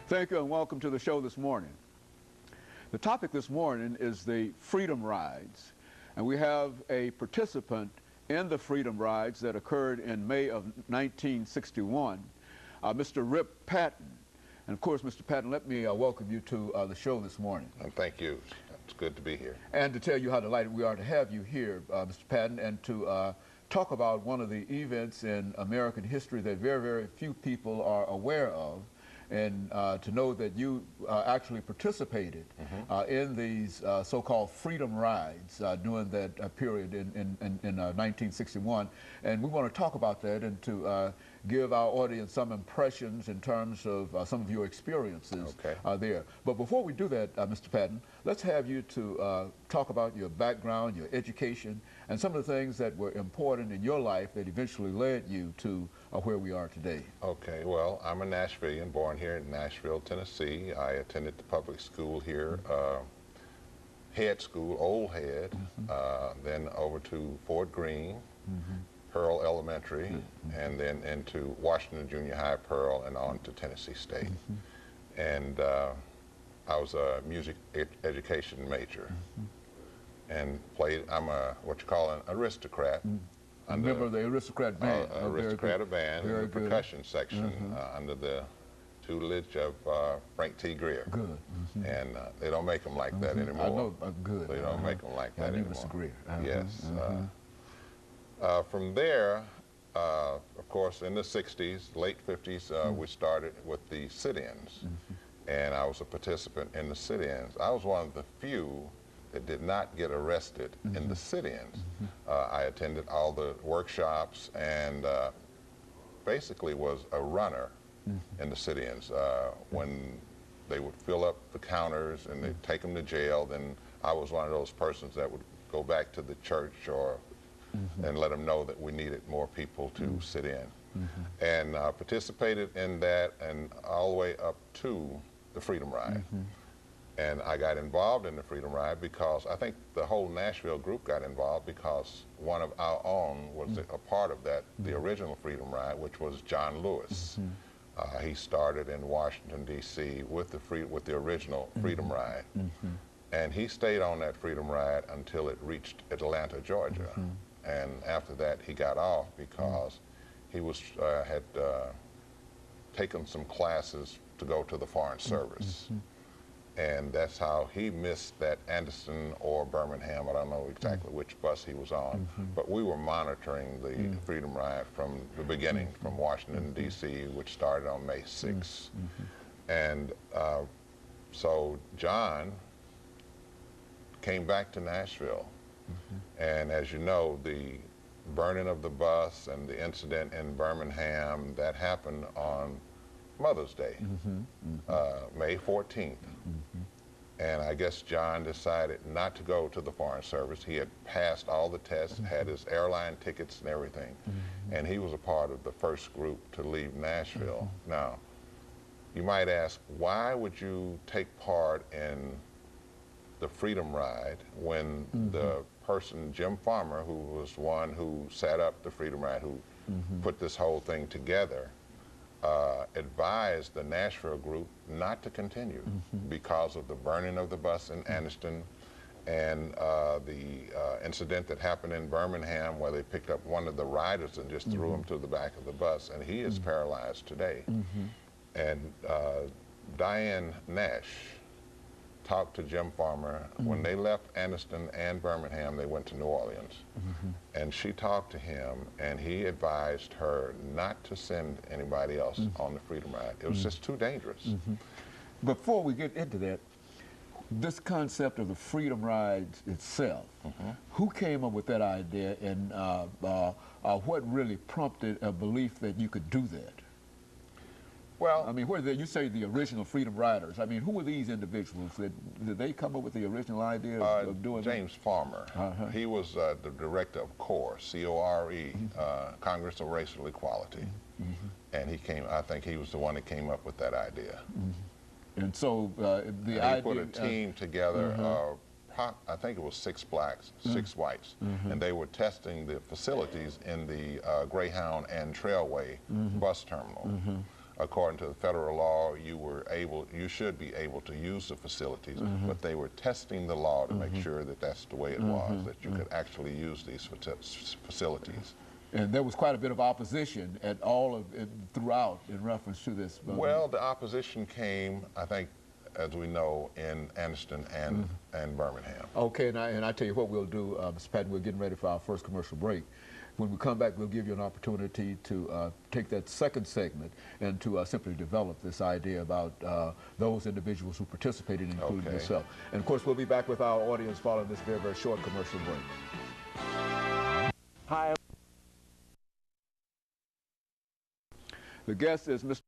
Thank you and welcome to the show this morning. The topic this morning is the Freedom Rides, and we have a participant in the Freedom Rides that occurred in May of 1961, Mr. RPatton. And of course, Mr. Patton, let me welcome you to the show this morning. Thank you. It's good to be here. And to tell you how delighted we are to have you here, Mr. Patton, and to talk about one of the events in American history that very, very few people are aware of, and to know that you actually participated in these so-called Freedom Rides during that period in 1961. And we want to talk about that and to give our audience some impressions in terms of some of your experiences there. But before we do that, Mr. Patton, let's have you to talk about your background, your education, and some of the things that were important in your life that eventually led you to where we are today. Okay, well, I'm a Nashvilleian, born here in Nashville, Tennessee. I attended the public school here, head school, Old Head, then over to Fort Greene, Pearl Elementary, and then into Washington Junior High, Pearl, and on to Tennessee State. And I was a music education major and played, I'm what you call an aristocrat. A member of the aristocrat band. Aristocrat band, in the percussion section, under the tutelage of Frank T. Greer. Good. And they don't make them like that anymore. I know, good. They don't make them like that anymore. Mr. Greer. Yes. From there, of course, in the 60s, late 50s, we started with the sit-ins. And I was a participant in the sit-ins. I was one of the few that did not get arrested in the sit-ins. I attended all the workshops and basically was a runner in the sit-ins. When they would fill up the counters and they'd take them to jail, then I was one of those persons that would go back to the church or and let them know that we needed more people to sit in. And participated in that and all the way up to the Freedom Ride. And I got involved in the Freedom Ride because I think the whole Nashville group got involved because one of our own was a part of that, the original Freedom Ride, which was John Lewis. He started in Washington, D.C. with the original Freedom Ride. And he stayed on that Freedom Ride until it reached Atlanta, Georgia. And after that, he got off because he was had taken some classes to go to the Foreign Service. And that's how he missed that Anderson or Birmingham. I don't know exactly which bus he was on, but we were monitoring the Freedom Ride from the beginning, from Washington, D.C., which started on May 6th. And so John came back to Nashville. And as you know, the burning of the bus and the incident in Birmingham, that happened on Mother's Day, May 14th. And I guess John decided not to go to the Foreign Service. He had passed all the tests, had his airline tickets and everything. And he was a part of the first group to leave Nashville. Now, you might ask, why would you take part in the Freedom Ride when the person, Jim Farmer, who was one who set up the Freedom Ride, who put this whole thing together, advised the Nashville group not to continue because of the burning of the bus in Anniston and the incident that happened in Birmingham where they picked up one of the riders and just threw him to the back of the bus, and he is paralyzed today. And Diane Nash talked to Jim Farmer. When they left Anniston and Birmingham, they went to New Orleans. And she talked to him, and he advised her not to send anybody else on the Freedom Ride. It was just too dangerous. Before we get into that, this concept of the Freedom Ride itself, who came up with that idea, and what really prompted a belief that you could do that? Well, I mean, you say the original Freedom Riders. I mean, who were these individuals? Did they come up with the original idea of doing James Farmer. He was the director of CORE, C-O-R-E, Congress of Racial Equality. And he came, I think he was the one that came up with that idea. And so the idea... He put a team together, I think it was 6 blacks, 6 whites, and they were testing the facilities in the Greyhound and Trailway bus terminal. according to the federal law, you should be able to use the facilities, but they were testing the law to make sure that that's the way it was, that you could actually use these facilities. And there was quite a bit of opposition at all of it throughout in reference to this. Well, the opposition came, I think, as we know, in Anniston and Birmingham. Okay, and I tell you what we'll do, Mr. Patton, we're getting ready for our first commercial break. When we come back, we'll give you an opportunity to take that second segment and to simply develop this idea about those individuals who participated, including yourself. And of course, we'll be back with our audience following this very, very short commercial break. Hi. The guest is Mr.